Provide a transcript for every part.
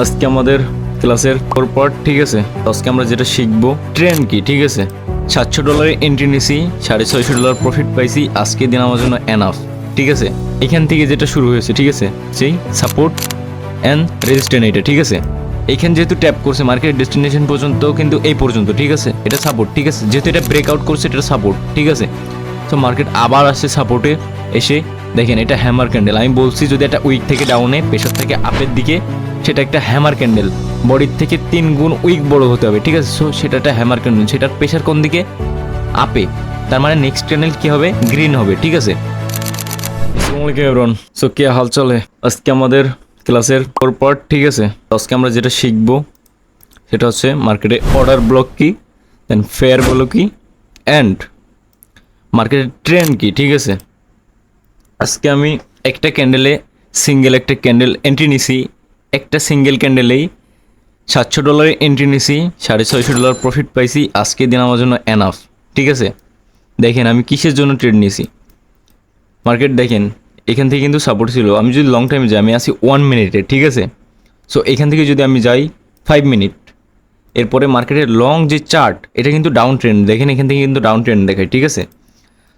আজকে আমাদের ক্লাসের পার্ট, ঠিক আছে। আজকে আমরা যেটা শিখবো ট্রেন্ড কি, ঠিক আছে। $700 এন্ট্রি নিছি, $650 প্রফিট পাইছি। আজকে দিন আমার জন্য এনাফ, ঠিক আছে। এখান থেকে যেটা শুরু হয়েছে, ঠিক আছে, সেই সাপোর্ট অ্যান্ড রেজিস্ট্যান্ট, এটা ঠিক আছে। এইখানে যেহেতু ট্যাপ করছে মার্কেট ডেস্টিনেশন পর্যন্ত, কিন্তু এই পর্যন্ত, ঠিক আছে, এটা সাপোর্ট, ঠিক আছে। যেহেতু এটা ব্রেকআউট করছে, এটা সাপোর্ট, ঠিক আছে। তো মার্কেট আবার আসছে সাপোর্টে এসে, দেখেন এটা হ্যামার ক্যান্ডেল। আমি বলছি যদি একটা উইক থেকে ডাউনে, প্রেশার থেকে আপের দিকে, সেটা একটা হ্যামার ক্যান্ডেল, বডির থেকে 3 গুণ উইক বড় হতে হবে, ঠিক আছে। সো সেটা একটা হ্যামার ক্যান্ডেল, সেটার প্রেশার কোন দিকে? আপে। তার মানে নেক্সট ক্যান্ডেল কি হবে? গ্রিন হবে, ঠিক আছে। আসসালামু আলাইকুম এভরিওয়ান। সো কি হাল চলে? আজকে আমাদের ক্লাসের পার্ট, ঠিক আছে। আজকে আমরা যেটা শিখবো সেটা হচ্ছে মার্কেটে অর্ডার ব্লক কি, দেন ফেয়ার ব্লক কি, অ্যান্ড মার্কেটের ট্রেন্ড কি, ঠিক আছে। আজকে আমি একটা ক্যান্ডেলে একটা ক্যান্ডেল এন্ট্রি নিছি, একটা সিঙ্গেল ক্যান্ডেলেই $700 এন্ট্রি নিছি, $650 প্রফিট পাইছি। আজকে দিন আমার জন্য এনাফ, ঠিক আছে। দেখেন আমি কিসের জন্য ট্রেড নিছি। মার্কেট দেখেন এখান থেকে কিন্তু সাপোর্ট ছিল। আমি যদি লং টাইমে যাই, আমি আসি 1 মিনিটে, ঠিক আছে। সো এখান থেকে যদি আমি যাই 5 মিনিট, এরপরে মার্কেটের লং যে চার্ট, এটা কিন্তু ডাউন ট্রেন্ড, দেখেন এখান থেকে কিন্তু ডাউন ট্রেন্ড দেখায়, ঠিক আছে।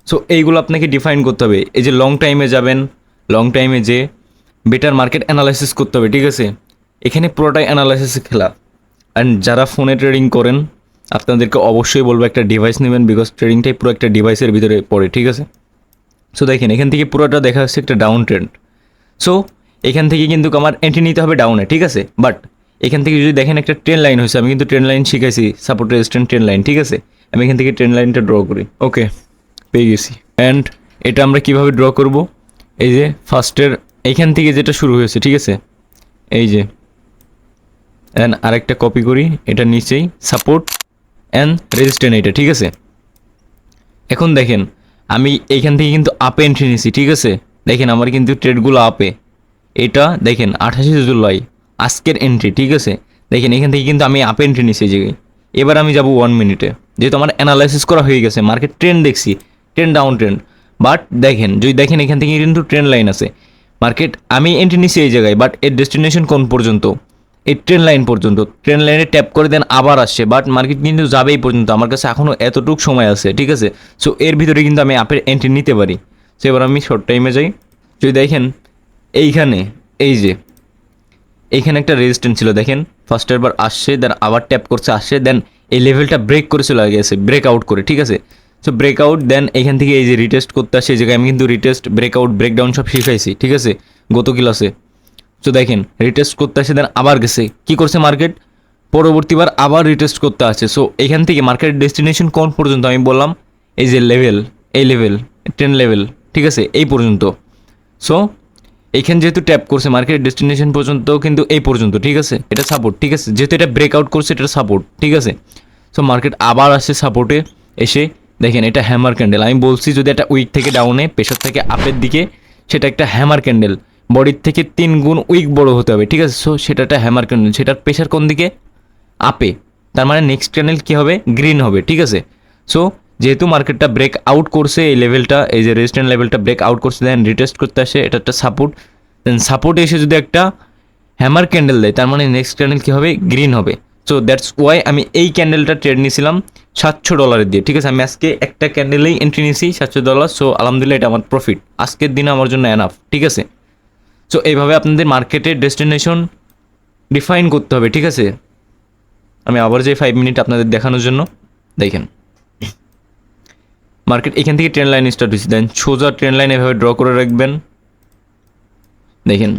সো এইগুলো আপনাকে ডিফাইন করতে হবে। এই যে লং টাইমে যাবেন, লং টাইমে যে বেটার মার্কেট অ্যানালাইসিস করতে হবে, ঠিক আছে। এখানে পুরোটাই অ্যানালাইসিসে খেলা। অ্যান্ড যারা ফোনে ট্রেডিং করেন, আপনাদেরকে অবশ্যই বলবো একটা ডিভাইস নেবেন, বিকজ ট্রেডিংটাই পুরো একটা ডিভাইসের ভিতরে পড়ে, ঠিক আছে। সো দেখেন এখান থেকে পুরোটা দেখা যাচ্ছে একটা ডাউন ট্রেন্ড। সো এখান থেকে কিন্তু আমার এন্ট্রি নিতে হবে ডাউনে, ঠিক আছে। বাট এখান থেকে যদি দেখেন একটা ট্রেন লাইন হয়েছে, আমি কিন্তু ট্রেন লাইন শিখাইছি, সাপোর্ট রেজিস্ট্যান্ট ট্রেন লাইন, ঠিক আছে। আমি এখান থেকে ট্রেন লাইনটা ড্র করি, ওকে, পেয়ে গেছি। অ্যান্ড এটা আমরা কিভাবে ড্র করব? এই যে ফার্স্টের এইখান থেকে যেটা শুরু হয়েছে, ঠিক আছে, এই যে, অ্যান্ড আরেকটা কপি করি, এটা নিচেই সাপোর্ট অ্যান্ড রেজিস্ট্যান্ট, এটা ঠিক আছে। এখন দেখেন আমি এইখান থেকে কিন্তু আপে এন্ট্রি নিছি, ঠিক আছে। দেখেন আমার কিন্তু ট্রেডগুলো আপে। এটা দেখেন 28 জুলাই আজকের এন্ট্রি, ঠিক আছে। দেখেন এখান থেকে কিন্তু আমি আপে এন্ট্রি নিছি এই জায়গায়। এবার আমি যাব 1 মিনিটে, যেহেতু আমার অ্যানালাইসিস করা হয়ে গেছে, মার্কেট ট্রেন্ড দেখছি, ট্রেন্ড ডাউন ট্রেন্ড। বাট দেখেন যদি দেখেন এখান থেকে কিন্তু ট্রেন্ড লাইন আছে। মার্কেট আমি এন্ট্রি নিছি এই জায়গায়, বাট এর ডেস্টিনেশন কোন পর্যন্ত? এই ট্রেন লাইন পর্যন্ত। ট্রেন লাইনে ট্যাপ করে দেন আবার আসছে, বাট মার্কেট কিন্তু যাবে এই পর্যন্ত। আমার কাছে এখনও এতটুকু সময় আছে, ঠিক আছে। সো এর ভিতরে কিন্তু আমি আপের এন্ট্রি নিতে পারি। সো এবার আমি শর্ট টাইমে যাই। যদি দেখেন এইখানে, এই যে এইখানে একটা রেজিস্ট্যান্স ছিল, দেখেন ফার্স্টের বার আসছে, দেন আবার ট্যাপ করছে, আসছে, দেন এই লেভেলটা ব্রেক করে চলে গেছে, ব্রেকআউট করে, ঠিক আছে। সো ব্রেকআউট, দেন এখান থেকে এই যে রিটেস্ট করতে আসে, এই জায়গায় আমি কিন্তু রিটেস্ট, ব্রেকআউট, ব্রেকডাউন সব শিখাইছি, ঠিক আছে, গত ক্লাসে। তো দেখেন রিটেস্ট করতে আসে, দেন আবার গেছে, কি করছে মার্কেট? পরবর্তীবার আবার রিটেস্ট করতে আসছে। সো এখান থেকে মার্কেটের ডেস্টিনেশন কোন পর্যন্ত? আমি বললাম এই যে লেভেল, এই লেভেল, ট্রেন লেভেল, ঠিক আছে, এই পর্যন্ত। সো এইখানে যেহেতু ট্যাপ করছে মার্কেট ডেস্টিনেশন পর্যন্ত, কিন্তু এই পর্যন্ত, ঠিক আছে, এটা সাপোর্ট, ঠিক আছে। যেহেতু এটা ব্রেকআউট করছে, এটা সাপোর্ট, ঠিক আছে। সো মার্কেট আবার আসছে সাপোর্টে এসে, দেখেন এটা হ্যামার ক্যান্ডেল। আমি বলছি যদি একটা উইক থেকে ডাউনে, প্রেশার থেকে আপের দিকে, সেটা একটা হ্যামার ক্যান্ডেল, বডির থেকে 3 গুণ উইক বড় হতে হবে, ঠিক আছে। সো সেটা একটা হ্যামার ক্যান্ডেল, সেটার প্রেশার কোন দিকে? আপে। তার মানে নেক্সট ক্যান্ডেল কী হবে? গ্রিন হবে, ঠিক আছে। সো যেহেতু মার্কেটটা ব্রেক আউট করছে, এই লেভেলটা, এই যে রেজিস্ট্যান্ট লেভেলটা ব্রেক আউট করছে, দেন রিটেস্ট করতে আসে, এটা একটা সাপোর্ট, দেন সাপোর্টে এসে যদি একটা হ্যামার ক্যান্ডেল দেয়, তার মানে নেক্সট ক্যান্ডেল কী হবে? গ্রিন হবে। সো দ্যাটস ওয়াই আমি এই ক্যান্ডেলটা ট্রেড নিয়েছিলাম $700 দিয়ে, ঠিক আছে। আমি আজকে একটা ক্যান্ডেলেই এন্ট্রি নিয়েছি $700। সো আলহামদুলিল্লাহ এটা আমার প্রফিট, আজকের দিনে আমার জন্য এনাফ, ঠিক আছে। সো এইভাবে আপনাদের মার্কেটের ডেস্টিনেশন ডিফাইন করতে হবে, ঠিক আছে। আমি আবার যাই 5 মিনিট আপনাদের দেখানোর জন্য। দেখেন মার্কেট এখান থেকে ট্রেন লাইন স্টার্ট হয়েছে, দেন সোজা ট্রেন লাইন এভাবে ড্র করে রাখবেন। দেখেন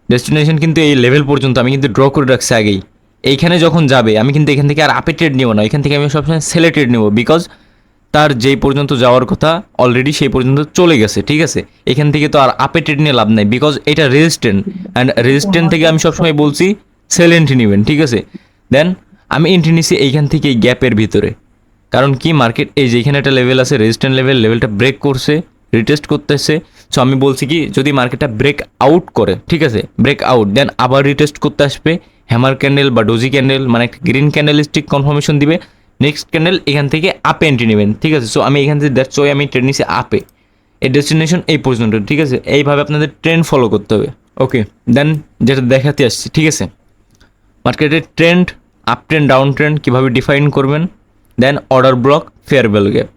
ডেস্টিনেশন কিন্তু এই লেভেল পর্যন্ত আমি কিন্তু ড্র করে রাখছি আগেই। এইখানে যখন যাবে, আমি কিন্তু এখান থেকে আর আপে ট্রেড নেবো না, এখান থেকে আমি সবসময় সেলে ট্রেড নেবো, বিকজ তার যেই পর্যন্ত যাওয়ার কথা অলরেডি সেই পর্যন্ত চলে গেছে, ঠিক আছে। এখান থেকে তো আর আপে ট্রেড নিয়ে লাভ নাই, বিকজ এটা রেজিস্ট্যান্ট, অ্যান্ড রেজিস্ট্যান্ট থেকে আমি সবসময় বলছি সেল এন্ট্রি নেবেন, ঠিক আছে। দেন আমি এন্ট্রি নিছি এইখান থেকে এই গ্যাপের ভিতরে, কারণ কি মার্কেট এই যে এখানে একটা লেভেল আছে, রেজিস্ট্যান্ট লেভেল, লেভেলটা ব্রেক করছে, রিটেস্ট করতেছে। সো আমি বলছি কি যদি মার্কেটটা ব্রেক আউট করে, ঠিক আছে, ব্রেক আউট, দেন আবার রিটেস্ট করতে আসবে, হ্যামার ক্যান্ডেল বা ডোজি ক্যান্ডেল, মানে একটা গ্রিন ক্যান্ডেল স্টিক কনফার্মেশন দিবে, নেক্সট ক্যান্ডেল এখান থেকে আপে এন্ট্রি নেবেন, ঠিক আছে। সো আমি এখান থেকে দ্যাটস ওয়াই আমি ট্রেড নিছি আপে, এই ডেস্টিনেশন এই পর্যন্ত, ঠিক আছে। এইভাবে আপনাদের ট্রেন্ড ফলো করতে হবে। ওকে, দেন যেটা দেখাতে আসছি, ঠিক আছে, মার্কেটের trend, up trend, down trend কীভাবে ডিফাইন করবেন। Then order block, fair value gap,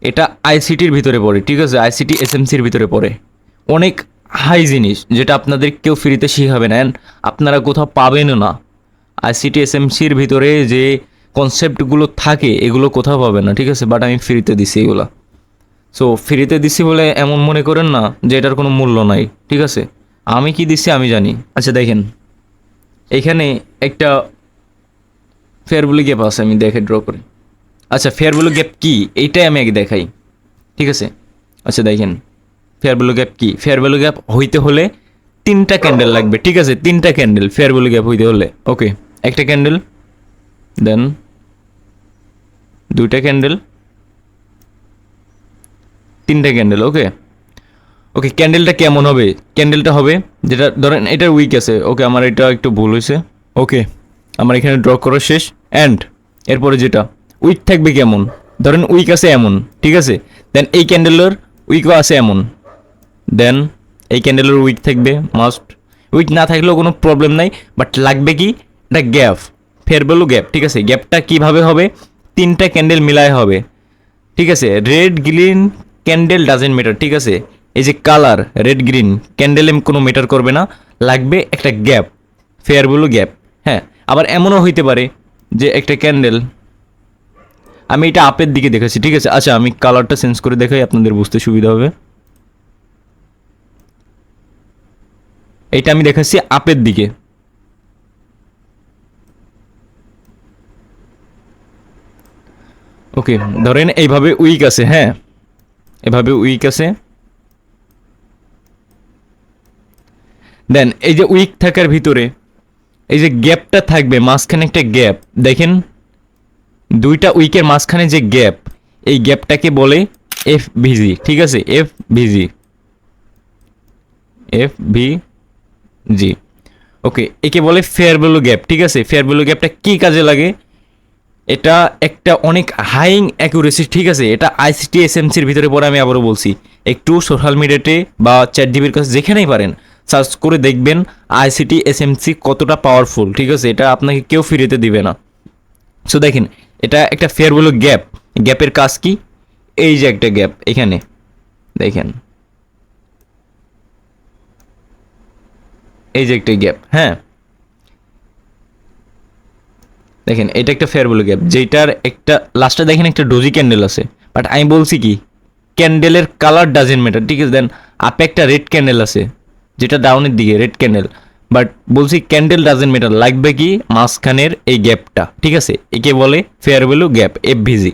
এটা আইসিটির ভিতরে পড়ে, ঠিক আছে, আইসিটি এসএমসির ভিতরে পড়ে। অনেক হাই জিনিস যেটা আপনাদের কেউ ফ্রিতে শিখাবে না, and আপনারা কোথাও পাবেনও না। আইসিটি এসএমসির ভিতরে যে কনসেপ্টগুলো থাকে এগুলো কোথাও পাবেন না, ঠিক আছে, বাট আমি ফ্রিতে দিছি এগুলো। সো ফ্রিতে দিছি বলে এমন মনে করেন না যে এটার কোনো মূল্য নাই, ঠিক আছে, আমি কি দিচ্ছি আমি জানি। আচ্ছা দেখেন, এখানে একটা ফেয়ার ভ্যালু গ্যাপ আছে, আমি দেখে ড্র করি। আচ্ছা ফেয়ার ভ্যালু গ্যাপ কী এইটাই আমি আগে দেখাই, ঠিক আছে। আচ্ছা দেখেন ফেয়ার ভ্যালু গ্যাপ কী, ফেয়ার ভ্যালু গ্যাপ হইতে হলে 3টা ক্যান্ডেল লাগবে, ঠিক আছে, 3টা ক্যান্ডেল ফেয়ার ভ্যালু গ্যাপ হইতে হলে। ওকে, একটা ক্যান্ডেল, দেন 2টা ক্যান্ডেল, 3টা ক্যান্ডেল। ওকে ওকে, ক্যান্ডেলটা কেমন হবে, ক্যান্ডেলটা হবে যেটা ধরেন এটার উইক আছে। ওকে, আমার এটা একটু ভুল হয়েছে। ওকে, আমার এখানে ড্র করা শেষ। অ্যান্ড এরপরে যেটা উইক থাকবে কেমন, ধরেন উইক আছে এমন, ঠিক আছে, দেন এই ক্যান্ডেলের উইকও আছে এমন, দেন এই ক্যান্ডেলের উইক থাকবে মাস্ট। উইক না থাকলেও কোনো প্রবলেম নাই, বাট লাগবে কি এটা গ্যাপ, ফেয়ার ভ্যালু গ্যাপ, ঠিক আছে। গ্যাপটা কীভাবে হবে, 3টা ক্যান্ডেল মিলায় হবে, ঠিক আছে। Red green candle doesn't matter, ঠিক আছে, এই যে কালার রেড গ্রিন ক্যান্ডেলে কোনো ম্যাটার করবে না, লাগবে একটা গ্যাপ, ফেয়ার ভ্যালু গ্যাপ। হ্যাঁ, আবার এমনও হইতে পারে যে একটা ক্যান্ডেল, আমি এটা আপের দিকে দেখাচ্ছি, ঠিক আছে। আচ্ছা আমি কালারটা চেঞ্জ করে দেখাই, আপনাদের বুঝতে সুবিধা হবে। এটা আমি দেখাচ্ছি আপের দিকে। ওকে, ধরেন এইভাবে উইক আছে, হ্যাঁ এভাবে উইক আছে। দেন এই যে উইক থাকার ভিতরে এই যে গ্যাপটা থাকবে, মাঝখানে একটা গ্যাপ দেখেন, 2টা উইকের মাঝখানে যে গ্যাপ, এই গ্যাপটাকে বলে এফ ভিজি, ঠিক আছে, এফ ভিজি, এফ ভি জি। ওকে, একে বলে ফেয়ার ভ্যালু গ্যাপ, ঠিক আছে। ফেয়ার ভ্যালু গ্যাপটা কী কাজে লাগে, এটা একটা অনেক হাইং অ্যাকুরেসি, ঠিক আছে, এটা আইসিটি এসএমসির ভিতরে পড়ে। আমি আবারও বলছি, একটু সোশ্যাল মিডিয়াতে বা চ্যাট জিবির কাছে যেখানেই পারেন সার্চ করে দেখবেন আইসিটি এসএমসি কতটা পাওয়ারফুল, ঠিক আছে, এটা আপনাকে কেউ ফিরিতে দিবে না। সো দেখেন এটা একটা ফেয়ার ভ্যালু গ্যাপ, গ্যাপের কাজ কি, এই যে একটা গ্যাপ এখানে দেখেন, এই যে একটা গ্যাপ, হ্যাঁ দেখেন এটা একটা ফেয়ার ভ্যালু গ্যাপ, যেটার একটা লাস্টে দেখেন একটা ডোজি ক্যান্ডেল আছে, বাট আমি বলছি কি ক্যান্ডেলের কালার ডাজেন্ট ম্যাটার, ঠিক আছে। দেন আপে একটা রেড ক্যান্ডেল আছে যেটা ডাউনের দিকে রেড ক্যান্ডেল, বাট বলছি ক্যান্ডেল ডাজেন্ট ম্যাটার, লাগবে কি মাঝখানের এই গ্যাপটা, ঠিক আছে, একে বলে fair value gap, FVG.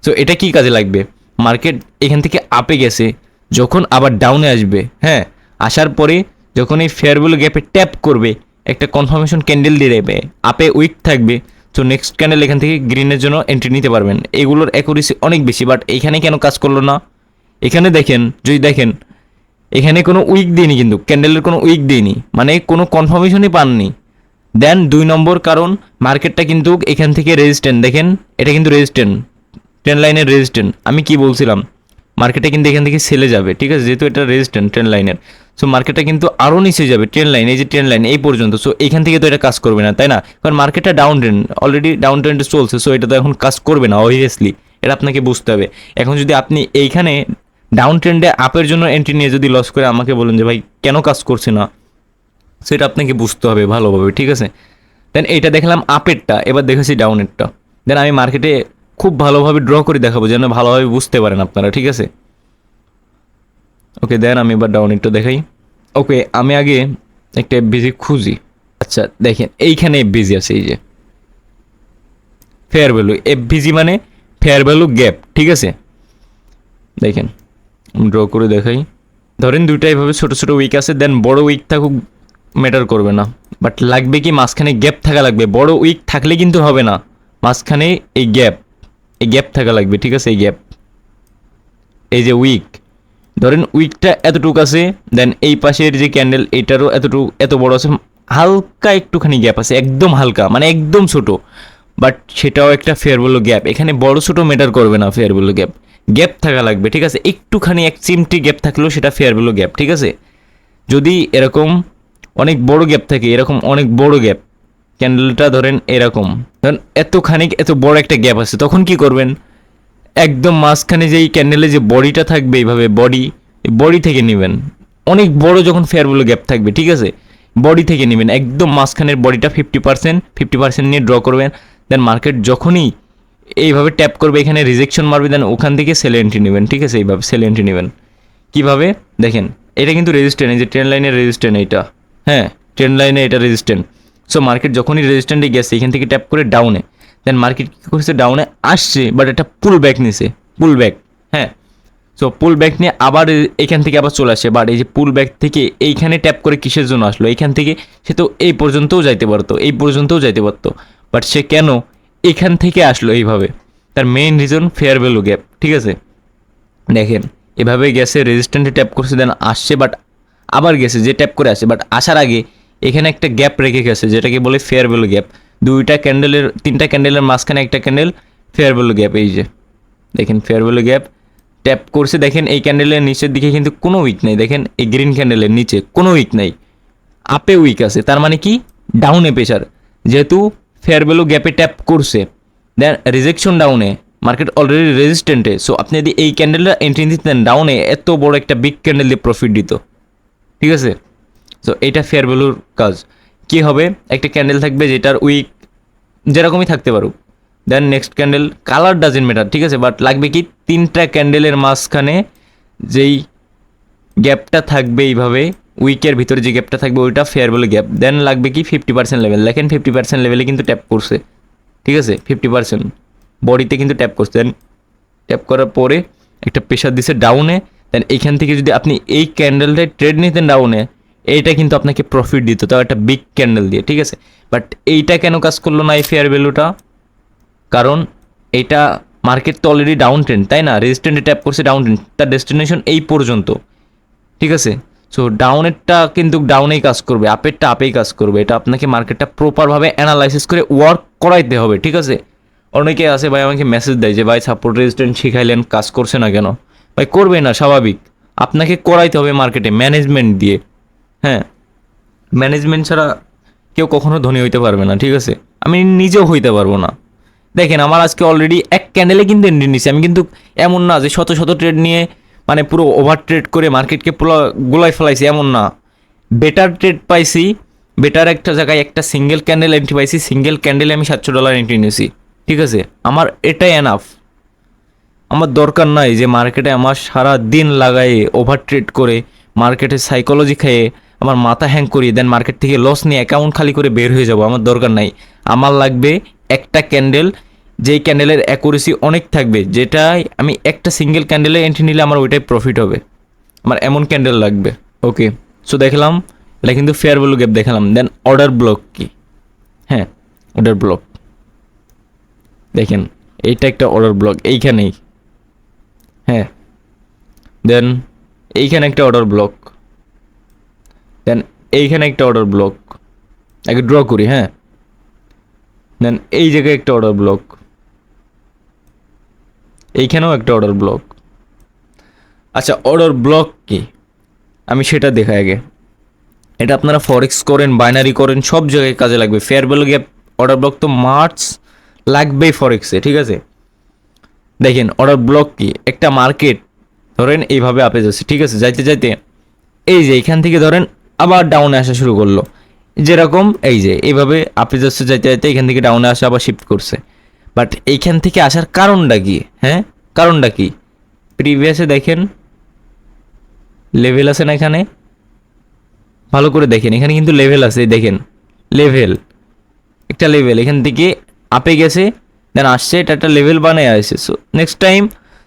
So এটা কি কাজে লাগবে, মার্কেট এখান থেকে আপে গেছে, যখন আবার ডাউনে আসবে, হ্যাঁ আসার পরে যখন এই ফেয়ার ভ্যালু গ্যাপে ট্যাপ করবে, একটা কনফার্মেশন ক্যান্ডেল দিয়ে দেবে, আপে উইক থাকবে, তো নেক্সট ক্যান্ডেল এখান থেকে গ্রিনের জন্য এন্ট্রি নিতে পারবেন। এগুলোর অ্যাকুরেসি অনেক বেশি, বাট এখানে কেন কাজ করলো না, এখানে দেখেন, যদি দেখেন এখানে কোনো উইক দিইনি, কিন্তু ক্যান্ডেলের কোনো উইক দিইনি, মানে কোনো কনফার্মেশনই পাননি। দেন 2 নম্বর কারণ, মার্কেটটা কিন্তু এখান থেকে রেজিস্ট্যান্ট, দেখেন এটা কিন্তু রেজিস্ট্যান্ট, ট্রেন্ড লাইনের রেজিস্ট্যান্ট। আমি কি বলছিলাম, মার্কেটটা কিন্তু এখান থেকে সেলে যাবে, ঠিক আছে, যেহেতু এটা রেজিস্ট্যান্ট ট্রেন্ড লাইনের। সো মার্কেটটা কিন্তু আরও নিচে যাবে, ট্রেন্ড লাইন, এই যে ট্রেন্ড লাইন এই পর্যন্ত। সো এখান থেকে তো এটা কাজ করবে না, তাই না, কারণ মার্কেটটা ডাউন ট্রেন্ড, অলরেডি ডাউন ট্রেন্ডে চলছে, সো এটা তো এখন কাজ করবে না অবভিয়াসলি, এটা আপনাকে বুঝতে হবে। এখন যদি আপনি এইখানে ডাউন ট্রেন্ডে আপের জন্য এন্ট্রি নিয়ে যদি লস করে আমাকে বলেন যে ভাই কেন কাজ করছে না, সেটা আপনাকে বুঝতে হবে ভালোভাবে, ঠিক আছে। দেন এইটা দেখলাম আপেরটা, এবার দেখেছি ডাউনেরটা। দেন আমি মার্কেটে খুব ভালোভাবে ড্র করে দেখাবো যেন ভালোভাবে বুঝতে পারেন আপনারা, ঠিক আছে। ওকে, দেন আমি এবার ডাউনেরটা দেখাই। ওকে, আমি আগে একটা এফভিজি খুঁজি। আচ্ছা দেখেন এইখানে এফভিজি আছে, এই যে ফেয়ার ভ্যালু এফভিজি মানে ফেয়ার ভ্যালু গ্যাপ, ঠিক আছে। দেখেন আমি ড্র করে দেখাই, ধরেন 2টা এভাবে ছোটো ছোটো উইক আছে, দেন বড় উইক থাকুক ম্যাটার করবে না, বাট লাগবে কি মাঝখানে গ্যাপ থাকা লাগবে। বড় উইক থাকলে কিন্তু হবে না, মাঝখানে এই গ্যাপ থাকা লাগবে, ঠিক আছে। এই গ্যাপ, এই যে উইক, ধরেন উইকটা এতটুক আছে, দেন এই পাশের যে ক্যান্ডেল এটারও এতটুকু এত বড় আছে, হালকা একটুখানি গ্যাপ আছে, একদম হালকা মানে একদম ছোট, বাট সেটাও একটা ফেয়ার ভ্যালু গ্যাপ। এখানে বড় ছোট ম্যাটার করবে না, ফেয়ার ভ্যালু গ্যাপ থাকা লাগবে, ঠিক আছে। একটুখানি এক চিমটি গ্যাপ থাকলেও সেটা ফেয়ার ভ্যালু গ্যাপ, ঠিক আছে। যদি এরকম অনেক বড় গ্যাপ থাকে, এরকম অনেক বড় গ্যাপ, ক্যান্ডেলটা ধরেন এরকম, ধরেন এত বড় একটা গ্যাপ আছে, তখন কি করবেন, একদম মাঝখানে যেই ক্যান্ডেলে যে বডিটা থাকবে এইভাবে বডি থেকে নেবেন। অনেক বড় যখন ফেয়ার ভ্যালু গ্যাপ থাকবে, ঠিক আছে, বডি থেকে নেবেন, একদম মাঝখানের বডিটা 50% নিয়ে ড্র করবেন। দেন মার্কেট যখনই এইভাবে ট্যাপ করবে, এখানে রিজেকশন মারবে, দেন ওখান থেকে সেল এন্ট্রি নেবেন, ঠিক আছে, এইভাবে সেল এন্ট্রি নেবেন। কীভাবে দেখেন, এটা কিন্তু রেজিস্ট্যান্ট, এই যে ট্রেন লাইনের রেজিস্ট্যান্ট এইটা, হ্যাঁ ট্রেন লাইনে এটা রেজিস্ট্যান্ট। সো মার্কেট যখনই রেজিস্ট্যান্টে গেছে, এখান থেকে ট্যাপ করে ডাউনে, দেন মার্কেট কী করছে, ডাউনে আসছে, বাট একটা পুল ব্যাক নিছে, পুল ব্যাক, হ্যাঁ। সো পুল ব্যাক নিয়ে আবার এখান থেকে আবার চলে আসে, বাট এই যে পুল ব্যাক থেকে এইখানে ট্যাপ করে কিসের জন্য আসলো, এইখান থেকে সে তো এই পর্যন্তও যাইতে পারতো, বাট সে কেন এখান থেকে আসলো এইভাবে, তার main reason fair value gap, ঠিক আছে। দেখেন এভাবে গেছে, রেজিস্ট্যান্টে ট্যাপ করছে, দেন আসছে, বাট আবার গেছে, যে ট্যাপ করে আসে, বাট আসার আগে এখানে একটা গ্যাপ রেখে গেছে, যেটাকে বলে ফেয়ার ভ্যালু গ্যাপ। তিনটা ক্যান্ডেলের মাঝখানে একটা ক্যান্ডেল, ফেয়ার ভ্যালু গ্যাপ, এই যে দেখেন ফেয়ার ভ্যালু গ্যাপ ট্যাপ করছে। দেখেন এই ক্যান্ডেলের নিচের দিকে কিন্তু কোনো উইক নেই, দেখেন এই গ্রিন ক্যান্ডেলের নিচে কোনো উইক নেই, আপে উইক আছে, তার মানে কি ডাউনে প্রেশার, যেহেতু ফেয়ার ভ্যালু গ্যাপে ট্যাপ করছে, দেন রিজেকশন ডাউনে, মার্কেট অলরেডি রেজিস্ট্যান্টে। সো আপনি যদি এই ক্যান্ডেলটা এন্ট্রি দিতেন ডাউনে, এত বড় একটা বিগ ক্যান্ডেল দিয়ে প্রফিট দিত, ঠিক আছে। সো এইটা ফেয়ার ভ্যালুর কাজ। কী হবে, একটা ক্যান্ডেল থাকবে যেটার উইক যেরকমই থাকতে পারুক, then next candle, colour doesn't matter, ঠিক আছে, বাট লাগবে কি তিনটা ক্যান্ডেলের মাঝখানে যেই গ্যাপটা থাকবে, এইভাবে উইকের ভিতরে যে গ্যাপটা থাকবে ওইটা ফেয়ার ভ্যালু গ্যাপ। দেন লাগবে কি 50% লেভেল, দেখেন 50% লেভেলে কিন্তু ট্যাপ করছে, ঠিক আছে, 50% বডিতে কিন্তু ট্যাপ করছে। দেন ট্যাপ করার পরে একটা প্রেশার দিছে ডাউনে, দেন এইখান থেকে যদি আপনি এই ক্যান্ডেলটায় ট্রেড নিতেন ডাউনে, এইটা কিন্তু আপনাকে প্রফিট দিত, তাও একটা বিগ ক্যান্ডেল দিয়ে, ঠিক আছে। বাট এইটা কেন কাজ করলো না এই ফেয়ার ভ্যালুটা, কারণ এটা মার্কেট তো অলরেডি ডাউন ট্রেন্ড, তাই না, রেজিস্ট্যান্টে ট্যাপ করছে ডাউন ট্রেন্ড, তার ডেস্টিনেশন এই পর্যন্ত, ঠিক আছে। সো ডাউনেরটা কিন্তু ডাউনেই কাজ করবে, আপেরটা আপেই কাজ করবে, এটা আপনাকে মার্কেটটা প্রপারভাবে অ্যানালাইসিস করে ওয়ার্ক করাইতে হবে, ঠিক আছে। অনেকে আছে ভাই আমাকে মেসেজ দেয় যে ভাই সাপোর্ট রেজিস্ট্যান্ট শিখাইলেন, কাজ করছে না কেন, ভাই করবে না, স্বাভাবিক, আপনাকে করাইতে হবে মার্কেটে ম্যানেজমেন্ট দিয়ে, হ্যাঁ, ম্যানেজমেন্ট ছাড়া কেউ কখনো ধনী হইতে পারবে না, ঠিক আছে, আমি নিজেও হইতে পারবো না। দেখেন আমার আজকে অলরেডি এক ক্যান্ডেলে কিন্তু এন্ট্রি নিচ্ছি আমি, কিন্তু এমন না যে শত শত ট্রেড নিয়ে মানে পুরো ওভার ট্রেড করে মার্কেটকে পুরো গোলায় ফেলাইছি, এমন না, বেটার ট্রেড পাইছি, বেটার একটা জায়গায় একটা সিঙ্গেল ক্যান্ডেল এন্ট্রি পাইছি, সিঙ্গেল ক্যান্ডেলে আমি $700 এন্ট্রি নিয়েছি, ঠিক আছে, আমার এটাই এনাফ। আমার দরকার নাই যে মার্কেটে আমার সারা দিন লাগাই ওভার ট্রেড করে মার্কেটের সাইকোলজি খেয়ে আমার মাথা হ্যাং করিয়ে দেন মার্কেট থেকে লস নিয়ে অ্যাকাউন্ট খালি করে বের হয়ে যাব, আমার দরকার নাই। আমার লাগবে একটা ক্যান্ডেল, যেই ক্যান্ডেলের অ্যাকুরেসি অনেক থাকবে, যেটাই আমি একটা সিঙ্গেল ক্যান্ডেলে এন্ট্রি নিলে আমার ওইটাই প্রফিট হবে, আমার এমন ক্যান্ডেল লাগবে। ওকে, সো দেখলাম এটা কিন্তু ফেয়ার ভ্যালু গ্যাপ দেখালাম। দেন অর্ডার ব্লক কি, হ্যাঁ অর্ডার ব্লক দেখেন, এইটা একটা অর্ডার ব্লক এইখানেই, হ্যাঁ, দেন এইখানে একটা অর্ডার ব্লক, দেন এইখানে একটা অর্ডার ব্লক, আগে ড্র করি, হ্যাঁ, দেন এই জায়গায় একটা অর্ডার ব্লক, এইখানেও একটা অর্ডার ব্লক। আচ্ছা অর্ডার ব্লক কি আমি সেটা দেখাই আগে, এটা আপনারা ফরেক্স করেন, বাইনারি করেন, সব জায়গায় কাজে লাগবে। Fair value gap order block তো মার্চ লাগবেই ফরেক্সে, ঠিক আছে। দেখেন অর্ডার ব্লক কি, একটা মার্কেট ধরেন এইভাবে আপে যাচ্ছে, ঠিক আছে, যাইতে যাইতে এই যে এখান থেকে ধরেন আবার ডাউনে আসা শুরু করলো, যেরকম এই যে এইভাবে আপে যাচ্ছে, যাইতে যাইতে এখান থেকে ডাউনে আসা আবার শিফট করছে, বাট এইখান থেকে আসার কারণটা কি, হ্যাঁ কারণটা কি, প্রিভিয়াসে দেখেন লেভেল আছে না, এখানে ভালো করে দেখেন, এখানে কিন্তু লেভেল আছে, দেখেন লেভেল, একটা লেভেল এখান থেকে আপে গেছে, দেন আসছে, এটা একটা লেভেল বানায় আসছে। সো নেক্সট টাইম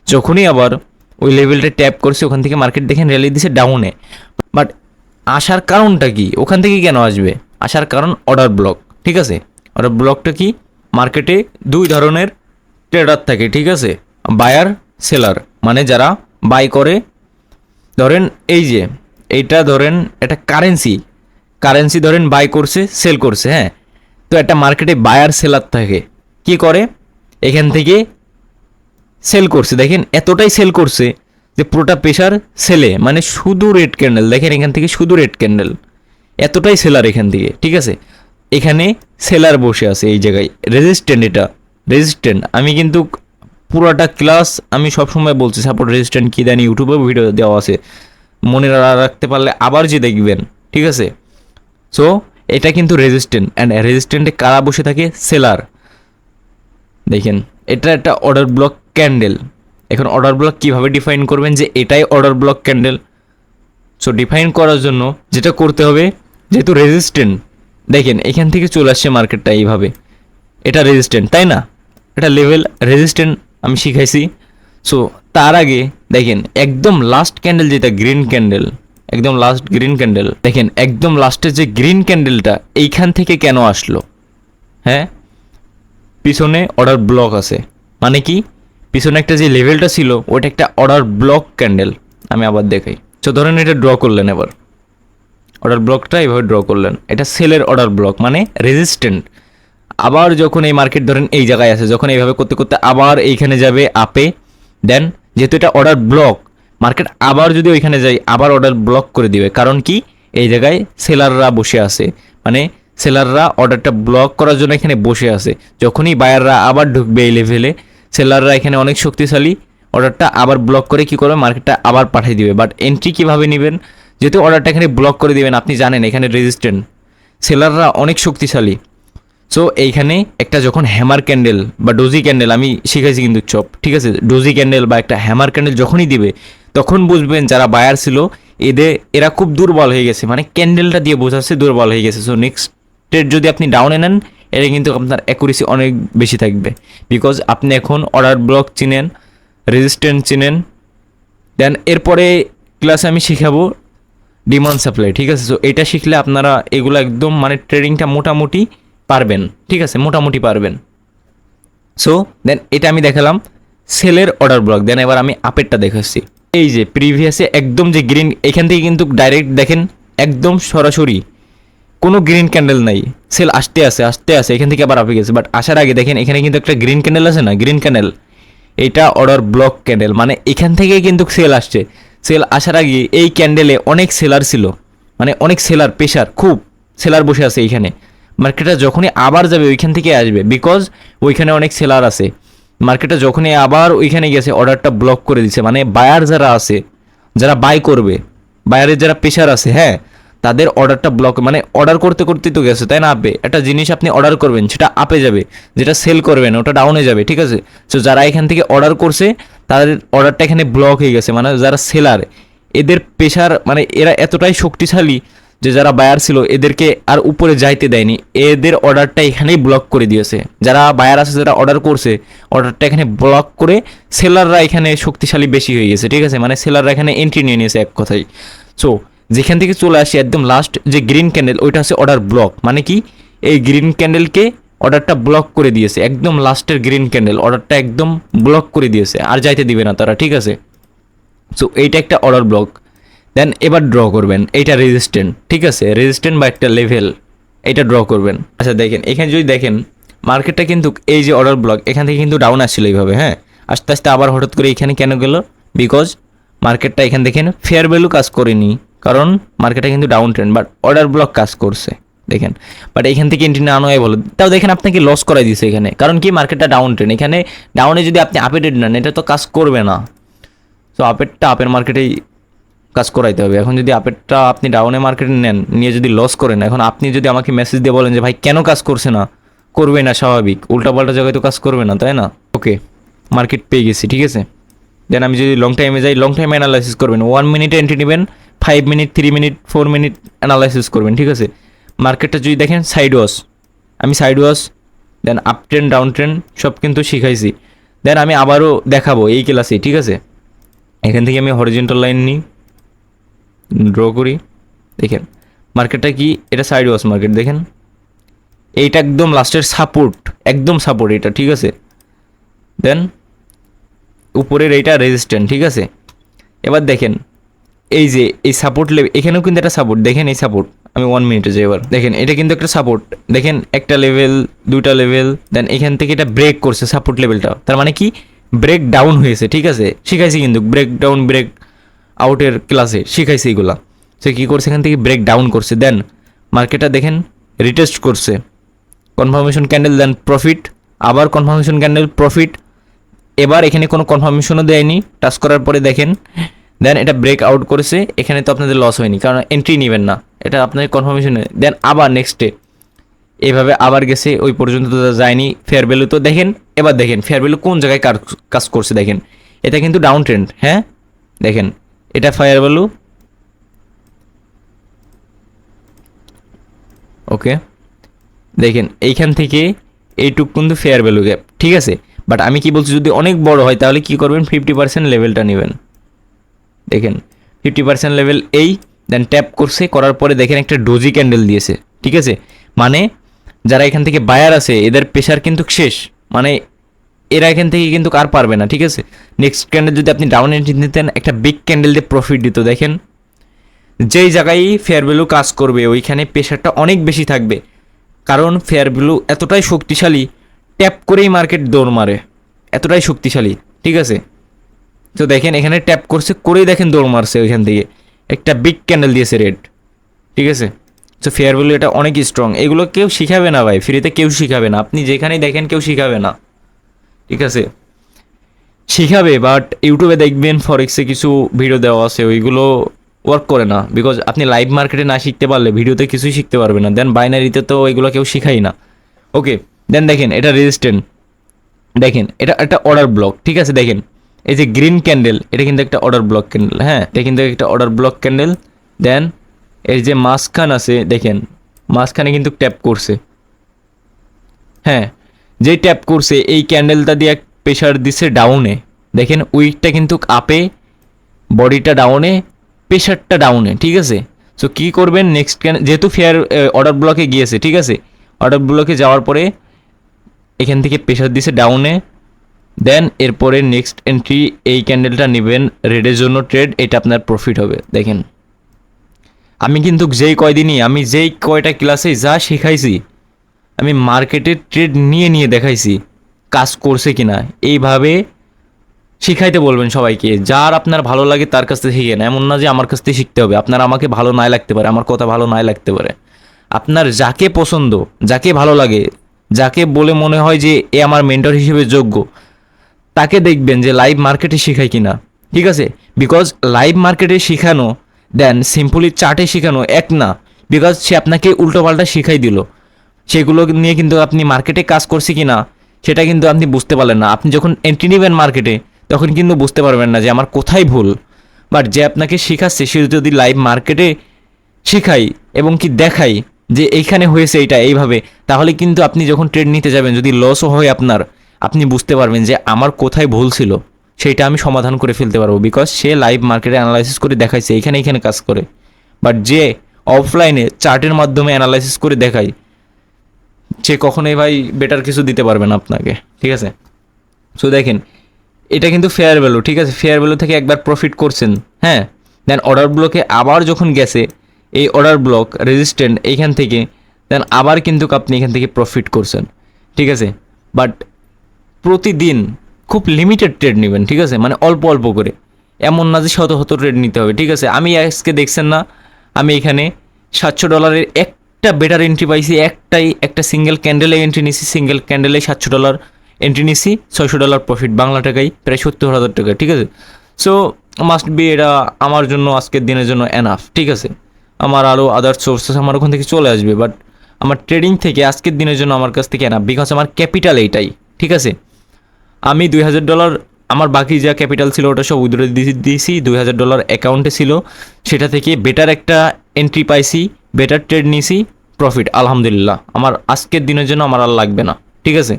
যখনই আবার ওই লেভেলটা ট্যাপ করছে, ওখান থেকে মার্কেট দেখেন র্যালি দিছে ডাউনে, বাট আসার কারণটা কি, ওখান থেকে কেন আসবে, আসার কারণ অর্ডার ব্লক, ঠিক আছে। অর্ডার ব্লকটা কি, মার্কেটে দুই ধরনের ট্রেডার থাকে, ঠিক আছে, বায়ার সেলার, মানে যারা বাই করে, ধরেন এই যে এইটা ধরেন একটা কারেন্সি ধরেন বাই করছে সেল করছে, হ্যাঁ, তো একটা মার্কেটে বায়ার সেলার থাকে, কি করে এখান থেকে সেল করছে, দেখেন এতটাই সেল করছে, যে পুরোটা প্রেশার সেলে, মানে শুধু রেড ক্যান্ডেল, দেখেন এখান থেকে শুধু রেড ক্যান্ডেল, এতটাই সেলার এখান থেকে, ঠিক আছে। এখানে সেলার বসে আছে এই জায়গায়, রেজিস্ট্যান্ট, এটা রেজিস্ট্যান্ট। আমি কিন্তু পুরোটা ক্লাস আমি সবসময় বলছি সাপোর্ট রেজিস্ট্যান্ট কী দেন, ইউটিউবে ভিডিও দেওয়া আছে, মনে রাখতে পারলে আবার যে দেখবেন, ঠিক আছে। সো এটা কিন্তু রেজিস্ট্যান্ট, অ্যান্ড রেজিস্ট্যান্টে কারা বসে থাকে, সেলার। দেখেন এটা একটা অর্ডার ব্লক ক্যান্ডেল। এখন অর্ডার ব্লক কীভাবে ডিফাইন করবেন যে এটাই order block candle? So define করার জন্য যেটা করতে হবে, যেহেতু রেজিস্ট্যান্ট, দেখেন এখান থেকে চলে আসছে মার্কেটটা এইভাবে, এটা রেজিস্ট্যান্ট, তাই না? এটা লেভেল রেজিস্ট্যান্ট আমি শিখাইছি। সো তার আগে দেখেন একদম লাস্ট ক্যান্ডেল যেটা গ্রিন ক্যান্ডেল, একদম লাস্ট গ্রিন ক্যান্ডেল, দেখেন একদম লাস্টের যে গ্রিন ক্যান্ডেলটা এইখান থেকে কেন আসলো? হ্যাঁ, পিছনে অর্ডার ব্লক আছে, মানে কি পিছনে একটা যে লেভেলটা ছিল ওটা একটা অর্ডার ব্লক ক্যান্ডেল। আমি আবার দেখাই। সো ধরেন এটা ড্র করলেন, এবার অর্ডার ব্লকটা এইভাবে ড্র করলেন, এটা সেলের অর্ডার ব্লক মানে রেজিস্ট্যান্ট। আবার যখন এই মার্কেট ধরেন এই জায়গায় আছে, যখন এইভাবে করতে করতে আবার এইখানে যাবে আপে, দেন যেহেতু এটা অর্ডার ব্লক, মার্কেট আবার যদি ওইখানে যায় আবার অর্ডার ব্লক করে দিবে। কারণ কি, এই জায়গায় সেলাররা বসে আছে, মানে সেলাররা অর্ডারটা ব্লক করার জন্য এখানে বসে আছে। যখনই বায়াররা আবার ঢুকবে এই লেভেলে, সেলাররা এখানে অনেক শক্তিশালী, অর্ডারটা আবার ব্লক করে কি করবে, মার্কেটটা আবার পাঠিয়ে দিবে। বাট এন্ট্রি কীভাবে নেবেন, যেহেতু অর্ডারটা এখানে ব্লক করে দিবেন, আপনি জানেন এখানে রেজিস্ট্যান্ট, সেলাররা অনেক শক্তিশালী। সো এইখানে একটা যখন হ্যামার ক্যান্ডেল বা ডোজি ক্যান্ডেল, আমি শিখাইছি কিন্তু চপ, ঠিক আছে, ডোজি ক্যান্ডেল বা একটা হ্যামার ক্যান্ডেল যখনই দিবে, তখন বুঝবেন যারা বায়ার ছিল এরা খুব দুর্বল হয়ে গেছে, মানে ক্যান্ডেলটা দিয়ে বোঝাচ্ছে দুর্বল হয়ে গেছে। সো নেক্সটের যদি আপনি ডাউনে নেন, এটা কিন্তু আপনার অ্যাকুরেসি অনেক বেশি থাকবে, বিকজ আপনি এখন অর্ডার ব্লক চিনেন, রেজিস্ট্যান্ট চিনেন। দেন এরপরে ক্লাসে আমি শিখাবো ডিমান্ড সাপ্লাই, ঠিক আছে। সো এটা শিখলে আপনারা এগুলো একদম মানে ট্রেডিংটা মোটামুটি পারবেন, ঠিক আছে, মোটামুটি পারবেন। সো দেন এটা আমি দেখালাম সেলের অর্ডার ব্লক। দেন এবার আমি আপেরটা দেখাচ্ছি। এই যে প্রিভিয়াসে একদম যে গ্রিন, এখান থেকে কিন্তু ডাইরেক্ট দেখেন একদম সরাসরি কোনো গ্রিন ক্যান্ডেল নাই, সেল আসতে আসে এখান থেকে আবার আপে গেছে। বাট আসার আগে দেখেন এখানে কিন্তু একটা গ্রিন ক্যান্ডেল আছে না, গ্রিন ক্যান্ডেল, এটা অর্ডার ব্লক ক্যান্ডেল, মানে এখান থেকে কিন্তু সেল আসছে। সেল আসার আগে এই ক্যান্ডেলে অনেক সেলার ছিল, মানে অনেক সেলার, প্রেশার খুব সেলার বসে আছে এইখানে। মার্কেটটা যখনই আবার যাবে ওইখান থেকে আসবে, বিকজ ওইখানে অনেক সেলার আছে। মার্কেটটা যখনই আবার ওইখানে গেছে অর্ডারটা ব্লক করে দিচ্ছে, মানে বায়ার যারা আছে, যারা বাই করবে, বায়ারের যারা প্রেশার আছে, হ্যাঁ, তাদের অর্ডারটা ব্লক, মানে অর্ডার করতে করতেই তো গেছে, তাই না? আপে একটা জিনিস আপনি অর্ডার করবেন, সেটা আপে যাবে, যেটা সেল করবেন ওটা ডাউনে যাবে, ঠিক আছে। সো যারা এখান থেকে অর্ডার করছে তাদের অর্ডারটা এখানে ব্লক হয়ে গেছে, মানে যারা সেলার, এদের প্রেশার, মানে এরা এতটাই শক্তিশালী যে যারা বায়ার ছিল এদেরকে আর উপরে যাইতে দেয়নি, এদের অর্ডারটা এখানেই ব্লক করে দিয়েছে। যারা বায়ার আছে, যারা অর্ডার করছে, অর্ডারটা এখানে ব্লক করে সেলাররা এখানে শক্তিশালী বেশি হয়ে গেছে, ঠিক আছে, মানে সেলাররা এখানে এন্ট্রি নিয়ে নিয়েছে এক কথায়। সো যেখান থেকে চলে আসে একদম লাস্ট যে গ্রিন ক্যান্ডেল, ওইটা হচ্ছে অর্ডার ব্লক, মানে কি এই গ্রিন ক্যান্ডেলকে অর্ডারটা ব্লক করে দিয়েছে, একদম লাস্টের গ্রিন ক্যান্ডেল অর্ডারটা একদম ব্লক করে দিয়েছে, আর যাইতে দিবে না তারা, ঠিক আছে। সো এইটা একটা অর্ডার ব্লক। দেন এবার ড্র করবেন এইটা রেজিস্ট্যান্ট, ঠিক আছে, রেজিস্ট্যান্ট বা একটা লেভেল, এইটা ড্র করবেন। আচ্ছা দেখেন এখানে যদি দেখেন মার্কেটটা কিন্তু এই যে অর্ডার ব্লক, এখান থেকে কিন্তু ডাউন আসছিল এইভাবে, হ্যাঁ, আস্তে আস্তে আবার হঠাৎ করে এখানে কেন গেল, বিকজ মার্কেটটা এখান দেখেন ফেয়ার ভ্যালু কাজ করেনি, কারণ মার্কেটটা কিন্তু down trend, but order block কাজ করছে দেখেন। বাট এখান থেকে এন্ট্রি না আনোয়াই ভালো, তাও দেখেন আপনাকে লস করাই দিয়েছে এখানে, কারণ কি মার্কেটটা ডাউন ট্রেন্ড, এখানে ডাউনে যদি আপনি আপডেট নেন এটা তো কাজ করবে না। সো আপের মার্কেটেই কাজ করাইতে হবে। এখন যদি আপেরটা আপনি ডাউনে মার্কেটে নেন, নিয়ে যদি লস করেন, এখন আপনি যদি আমাকে মেসেজ দিয়ে বলেন যে ভাই কেন কাজ করছে না, করবে না, স্বাভাবিক, উল্টাপাল্টা জায়গায় তো কাজ করবে না, তাই না? ওকে, মার্কেট পেয়ে গেছি, ঠিক আছে। দেন আমি যদি লং টাইমে যাই, লং টাইম অ্যানালাইসিস করবেন, 1 মিনিটে এন্ট্রি নেবেন, 5 মিনিট, 3 মিনিট, 4 মিনিট অ্যানালাইসিস করবেন, ঠিক আছে। মার্কেটটা যদি দেখেন সাইড ওয়াশ, আমি side wash, then up trend, down trend সব কিন্তু শিখাইছি। দেন আমি আবারও দেখাবো এই ক্লাসে, ঠিক আছে। এখান থেকে আমি হরিজন্টাল লাইন নিই, ড্র করি, দেখেন মার্কেটটা কি, এটা সাইড ওয়াশ মার্কেট, দেখেন এইটা একদম লাস্টের সাপোর্ট, একদম সাপোর্ট এটা, ঠিক আছে। দেন উপরের এইটা রেজিস্ট্যান্ট, ঠিক আছে। এবার দেখেন এই যে এই সাপোর্ট লেভেল, এখানেও কিন্তু একটা সাপোর্ট, দেখেন এই সাপোর্ট, আমি 1 মিনিটে যাই, এবার দেখেন এটা কিন্তু একটা সাপোর্ট, দেখেন একটা লেভেল, দুইটা লেভেল, দেন এখান থেকে এটা ব্রেক করছে সাপোর্ট লেভেলটা, তার মানে কি ব্রেক ডাউন হয়েছে, ঠিক আছে, শিখাইছি কিন্তু ব্রেক ডাউন ব্রেক আউটের ক্লাসে শিখাইছি এগুলা। সে কী করছে, এখান থেকে ব্রেক ডাউন করছে, দেন মার্কেটটা দেখেন রিটেস্ট করছে, কনফার্মেশন ক্যান্ডেল, দেন প্রফিট, আবার কনফার্মেশন ক্যান্ডেল, প্রফিট, এবার এখানে কোনো কনফার্মেশনও দেয়নি, টাচ করার পরে দেখেন দেন এটা ব্রেক আউট করেছে। এখানে তো আপনাদের লস হয়নি কারণ এন্ট্রি নেবেন না, এটা আপনাদের কনফার্মেশন। দেন আবার নেক্সটে এইভাবে আবার গেছে, ওই পর্যন্ত তো যায়নি। ফেয়ার ভ্যালু তো দেখেন, এবার দেখেন ফেয়ার ভ্যালু কোন জায়গায় কাজ করছে দেখেন, এটা কিন্তু ডাউন ট্রেন্ড, হ্যাঁ দেখেন এটা ফেয়ার ভ্যালু, ওকে দেখেন এইখান থেকে এইটুক কিন্তু ফেয়ার ভ্যালু গ্যাপ, ঠিক আছে। বাট আমি কি বলছি, যদি অনেক বড় হয় তাহলে কি করবেন, 50% লেভেলটা নেবেন। দেখেন 50% লেভেল এই, দেন ট্যাপ করছে, করার পরে দেখেন একটা ডোজি ক্যান্ডেল দিয়েছে, ঠিক আছে। মানে যারা এখান থেকে বায়ার আছে এদের প্রেশার কিন্তু শেষ, মানে এরা এখান থেকে কিন্তু আর পারবে না, ঠিক আছে। নেক্সট ক্যান্ডেল যদি আপনি ডাউন এন্ট্রি নিতেন, একটা বিগ ক্যান্ডেল দিয়ে প্রফিট দিত। দেখেন যেই জায়গায় ফেয়ার ভ্যালু কাজ করবে ওইখানে প্রেশারটা অনেক বেশি থাকবে, কারণ ফেয়ার ভ্যালু এতটাই শক্তিশালী, ট্যাপ করেই মার্কেট দৌড় মারে, এতটাই শক্তিশালী, ঠিক আছে। তো দেখেন এখানে ট্যাপ করছে, করেই দেখেন দৌড় মারছে ওইখান থেকে, একটা বিগ ক্যান্ডেল দিয়েছে রেড, ঠিক আছে। তো ফেয়ার ভ্যালু এটা অনেক স্ট্রং, এগুলো কেউ শিখাবে না ভাই, ফ্রিতে কেউ শিখাবে না, আপনি যেখানেই দেখেন কেউ শিখাবে না, ঠিক আছে। শিখাবে বাট ইউটিউবে দেখবেন ফরেক্সে কিছু ভিডিও দেওয়া আছে, ওইগুলো ওয়ার্ক করে না, বিকজ আপনি লাইভ মার্কেটে না শিখতে পারলে ভিডিওতে কিছুই শিখতে পারবে না। দেন বাইনারিতে তো ওইগুলো কেউ শিখাই না, ওকে। দেন দেখেন এটা রেজিস্ট্যান্ট, দেখেন এটা একটা অর্ডার ব্লক, ঠিক আছে। দেখেন এই যে গ্রিন ক্যান্ডেল, এটা কিন্তু একটা অর্ডার ব্লক ক্যান্ডেল, হ্যাঁ এটা কিন্তু একটা অর্ডার ব্লক ক্যান্ডেল। দেন এর যে মাঝখান আছে দেখেন, মাঝখানে কিন্তু ট্যাপ করছে, হ্যাঁ যেই ট্যাপ করছে এই ক্যান্ডেলটা দিয়ে প্রেশার দিচ্ছে ডাউনে, দেখেন উইকটা কিন্তু আপে, বডিটা ডাউনে, প্রেশারটা ডাউনে, ঠিক আছে। সো কী করবেন নেক্সট যেহেতু ফেয়ার অর্ডার ব্লকে গিয়েছে, ঠিক আছে, অর্ডার ব্লকে যাওয়ার পরে এখান থেকে প্রেশার দিছে ডাউনে, দেন এরপরে নেক্সট এন্ট্রি এই ক্যান্ডেলটা নেবেন রেডের জন্য ট্রেড, এটা আপনার প্রফিট হবে। দেখেন আমি কিন্তু যেই কয়দিনই আমি যেই কয়টা ক্লাসে যা শেখাইছি আমি মার্কেটের ট্রেড নিয়ে নিয়ে দেখাইছি কাজ করছে কিনা। এইভাবে শিখাইতে বলবেন সবাইকে, যার আপনার ভালো লাগে তার কাছ থেকে শিখেন, এমন না যে আমার কাছ থেকে শিখতে হবে। আপনার আমাকে ভালো নাই লাগতে পারে, আমার কথা ভালো নাই লাগতে পারে, আপনার যাকে পছন্দ, যাকে ভালো লাগে, যাকে বলে মনে হয় যে এ আমার মেন্টর হিসেবে যোগ্য, তাকে দেখবেন যে লাইভ মার্কেটে শেখায় কিনা, ঠিক আছে। বিকজ লাইভ মার্কেটে শেখানো দেন সিম্পলি চার্টে শেখানো এক না, বিকজ সে আপনাকে উল্টোপাল্টা শিখাই দিল, সেগুলো নিয়ে কিন্তু আপনি মার্কেটে কাজ করছে কিনা সেটা কিন্তু আপনি বুঝতে পারলেন না। আপনি যখন এন্ট্রি নেবেন মার্কেটে তখন কিন্তু বুঝতে পারবেন না যে আমার কোথায় ভুল। বাট যে আপনাকে শেখাচ্ছে সে যদি লাইভ মার্কেটে শেখাই এবং কি দেখাই যে এইখানে হয়েছে এইটা এইভাবে, তাহলে কিন্তু আপনি যখন ট্রেড নিতে যাবেন যদি লসও হয় আপনার, আপনি বুঝতে পারবেন যে আমার কোথায় ভুল ছিল, সেইটা আমি সমাধান করে ফেলতে পারবো, বিকজ সে লাইভ মার্কেটে অ্যানালাইসিস করে দেখাইছে এইখানে এইখানে কাজ করে। বাট যে অফলাইনে চার্টের মাধ্যমে অ্যানালাইসিস করে দেখায় সে কখনোই ভাই বেটার কিছু দিতে পারবে না আপনাকে, ঠিক আছে। সো দেখেন এটা কিন্তু ফেয়ার ভ্যালু, ঠিক আছে, ফেয়ার ভ্যালু থেকে একবার প্রফিট করছেন, হ্যাঁ। দেন অর্ডার ব্লকে আবার যখন গেছে এই অর্ডার ব্লক রেজিস্ট্যান্ট এইখান থেকে, দেন আবার কিন্তু আপনি এখান থেকে প্রফিট করছেন, ঠিক আছে। বাট প্রতিদিন খুব লিমিটেড ট্রেড নেবেন, ঠিক আছে, মানে অল্প অল্প করে, এমন না যে শত শত ট্রেড নিতে হবে, ঠিক আছে। আমি আজকে দেখছেন না আমি এখানে $700 একটা বেটার এন্ট্রি পাইছি, একটা সিঙ্গেল ক্যান্ডেলে এন্ট্রি নিছি, সিঙ্গেল ক্যান্ডেলে $700 এন্ট্রি নিছি, $600 প্রফিট বাংলা টাকায়, প্রায় 70,000 টাকা, ঠিক আছে। সো মাস্ট বি এটা আমার জন্য আজকের দিনের জন্য এনাফ, ঠিক আছে। আমার আরও আদার সোর্সেস আমার ওখান থেকে চলে আসবে, বাট আমার ট্রেডিং থেকে আজকের দিনের জন্য আমার কাছ থেকে এনাফ, বিকজ আমার ক্যাপিটাল এইটাই, ঠিক আছে। আমি $2,000 আমার বাকি যা ক্যাপিটাল ছিল ওটা সব উইথড্র দিয়েছি, $2,000 অ্যাকাউন্টে ছিল, সেটা থেকে বেটার একটা এন্ট্রি পাইছি, বেটার ট্রেড নিয়েছি, প্রফিট আলহামদুলিল্লাহ। আমার আজকের দিনের জন্য আমার আর লাগবে না, ঠিক আছে।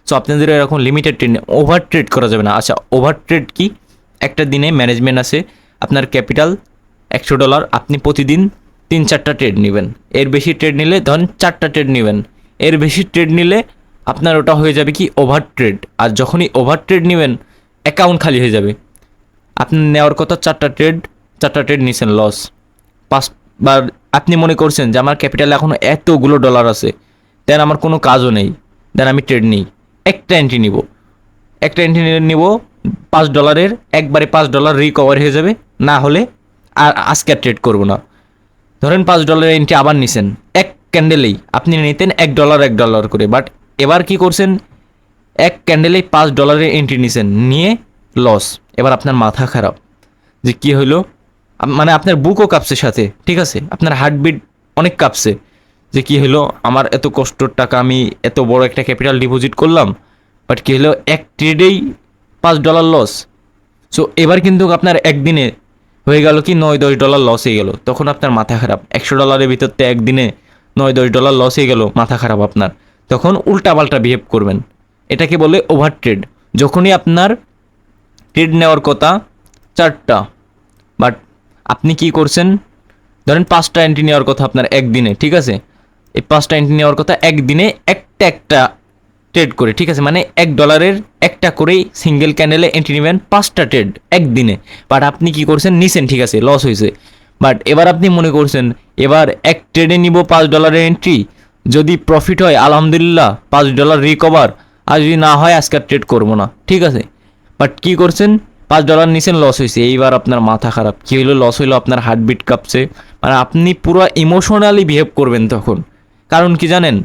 সো আপনাদের এরকম লিমিটেড ট্রেড, ওভার ট্রেড করা যাবে না। আচ্ছা ওভার ট্রেড কি, একটা দিনে ম্যানেজমেন্ট আছে, আপনার ক্যাপিটাল $100, আপনি প্রতিদিন 3-4টা ট্রেড নেবেন, এর বেশি ট্রেড নিলে ধরুন 4টা ট্রেড নেবেন, এর বেশি ট্রেড নিলে আপনার ওটা হয়ে যাবে কি ওভার ট্রেড। আর যখনই ওভার ট্রেড নেবেন অ্যাকাউন্ট খালি হয়ে যাবে, আপনার নেওয়ার কথা 4টা ট্রেড নিয়েছেন লস, 5বার আপনি মনে করছেন যে আমার ক্যাপিটাল এখনও এতগুলো ডলার আছে, দেন আমার কোনো কাজও নেই, দেন আমি ট্রেড নিই, একটা এন্ট্রি নিব, একটা এন্ট্রি নিব $5, একবারে $5 রিকভার হয়ে যাবে, না হলে আর আজকে ট্রেড করবো না। ধরেন $5 এন্ট্রি আবার নিছেন, এক ক্যান্ডেলেই আপনি নিতেন $1 করে, বাট এবার কি করছেন, এক ক্যান্ডেলেই $5 এন্ট্রি নিছেন, নিয়ে লস। এবার আপনার মাথা খারাপ যে কি হইলো, মানে আপনার বুকও কাঁপছে সাথে, ঠিক আছে, আপনার হার্টবিট অনেক কাঁপছে যে কি হলো, আমার এত কষ্টর টাকা, আমি এত বড় একটা ক্যাপিটাল ডিপোজিট করলাম, বাট কি হলো, এক ট্রেডেই $5 লস। সো এবার কিন্তু আপনার একদিনে হয়ে গেল কি $9-10 লস হয়ে গেল, তখন আপনার মাথা খারাপ। $100 ভিতরতে একদিনে $9-10 লস হয়ে গেল, মাথা খারাপ আপনার। তখন উল্টাপাল্টা বিহেভ করবেন, এটাকে বলে ওভার ট্রেড। যখনই আপনার ট্রেড নেওয়ার কথা 4টা, বাট আপনি কি করছেন, ধরেন 5টা এন্ট্রি নেওয়ার কথা আপনার একদিনে, ঠিক আছে, এই 5টা এন্ট্রি নেওয়ার কথা একদিনে একটা ট্রেড করে, ঠিক আছে, মানে $1 একটা করেই সিঙ্গেল ক্যান্ডেলে এন্ট্রি নেবেন, 5টা ট্রেড একদিনে। বাট আপনি কি করছেন, নিছেন, ঠিক আছে, লস হয়েছে, বাট এবার আপনি মনে করছেন এবার এক ট্রেডে নিব $5 এন্ট্রি, যদি প্রফিট হয় আলহামদুলিল্লাহ, $5 রিকভার, আর যদি না হয় আজকে ট্রেড করবো না, ঠিক আছে। বাট কি করছেন, $5 নিছেন, লস হয়েছে, এইবার আপনার মাথা খারাপ। কী হলো, লস হইলো, আপনার হার্টবিট কাঁপছে, মানে আপনি পুরো ইমোশনালি বিহেভ করবেন তখন। কারণ কি জানেন,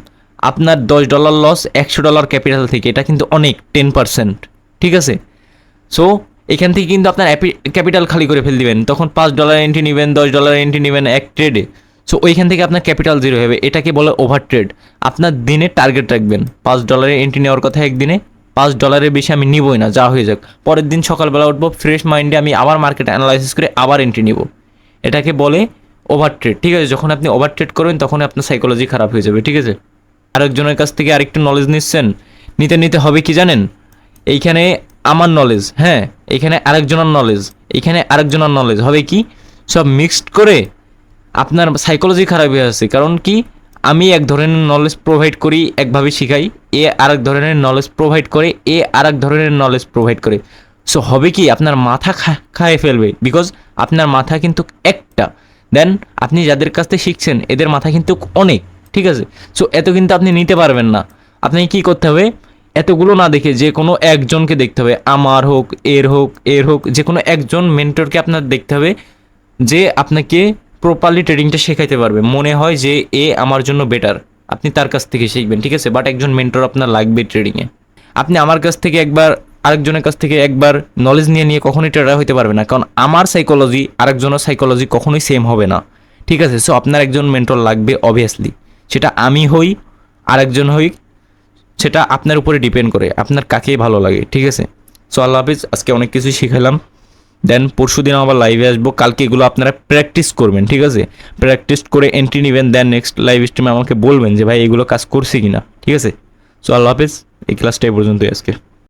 আপনার $10 লস $100 ক্যাপিটাল থেকে, এটা কিন্তু অনেক, 10%, ঠিক আছে। সো এখান থেকে কিন্তু আপনার ক্যাপিটাল খালি করে ফেল দিবেন, তখন $5 এন্ট্রি নেবেন, $10 এন্ট্রি নেবেন এক ট্রেডে। সো ওইখান থেকে আপনার ক্যাপিটাল জিরো হবে, এটাকে বলে ওভার ট্রেড। আপনার দিনে টার্গেট রাখবেন, $5 এন্ট্রি নেওয়ার কথা একদিনে, $5 বেশি আমি নিবই না, যা হয়ে যাক। পরের দিন সকালবেলা উঠবো ফ্রেশ মাইন্ডে, আমি আবার মার্কেট অ্যানালাইসিস করে আবার এন্ট্রি নিব, এটাকে বলে ওভার ট্রেড, ঠিক আছে। যখন আপনি ওভার ট্রেড করবেন তখন আপনার সাইকোলজি খারাপ হয়ে যাবে, ঠিক আছে। আরেকজনের কাছ থেকে আরেকটু নলেজ নিচ্ছেন, নিতে নিতে হবে কি জানেন, এইখানে আমার নলেজ, হ্যাঁ, এইখানে আরেকজনের নলেজ, এইখানে আরেকজনের নলেজ, হবে কি, সব মিক্সড করে আপনার সাইকোলজি খারাপ হয়ে আছে। কারণ কি, আমি এক ধরনের নলেজ প্রোভাইড করি, একভাবে শিখাই, এ আরেক ধরনের নলেজ প্রোভাইড করে, এ আরেক ধরনের নলেজ প্রোভাইড করে। সো হবে কি, আপনার মাথা খায় ফেলবে, বিকজ আপনার মাথা কিন্তু একটা, দেন আপনি যাদের কাছ থেকে শিখছেন এদের মাথা কিন্তু অনেক, ঠিক আছে। সো এত কিন্তু আপনি নিতে পারবেন না। আপনাকে কী করতে হবে, এতগুলো না দেখে যে কোনো একজনকে দেখতে হবে, আমার হোক, এর হোক, এর হোক, যে কোনো একজন মেন্টরকে আপনার দেখতে হবে, যে আপনাকে প্রপারলি ট্রেডিংটা শেখাইতে পারবে। মনে হয় যে এ আমার জন্য বেটার, আপনি তার কাছ থেকে শিখবেন, ঠিক আছে। বাট একজন মেন্টর আপনার লাগবে ট্রেডিংয়ে। আপনি আমার কাছ থেকে একবার, আরেকজনের কাছ থেকে একবার নলেজ নিয়ে নিয়ে কখনোই ট্রেডার হতে পারবে না, কারণ আমার সাইকোলজি আরেকজনের সাইকোলজি কখনোই সেম হবে না, ঠিক আছে। সো আপনার একজন মেন্টর লাগবে অবভিয়াসলি, সেটা আমি হই, আরেকজন হই, সেটা আপনার উপরে ডিপেন্ড করে, আপনার কাকে ভালো লাগে, ঠিক আছে। সো আল্লাহ হাফিজ, আজকে অনেক কিছু শিখালাম। দেন পরশু দিন আবার লাইভে আসবো, কালকে এগুলো আপনারা প্র্যাকটিস করবেন, ঠিক আছে। প্র্যাকটিস করে এন্ট্রি নেবেন, দেন নেক্সট লাইভ স্ট্রিমে আমাকে বলবেন যে ভাই এগুলো কাজ করছি কিনা, ঠিক আছে। সো আল্লাহ হাফিজ, এই ক্লাসটা এই পর্যন্তই আজকে।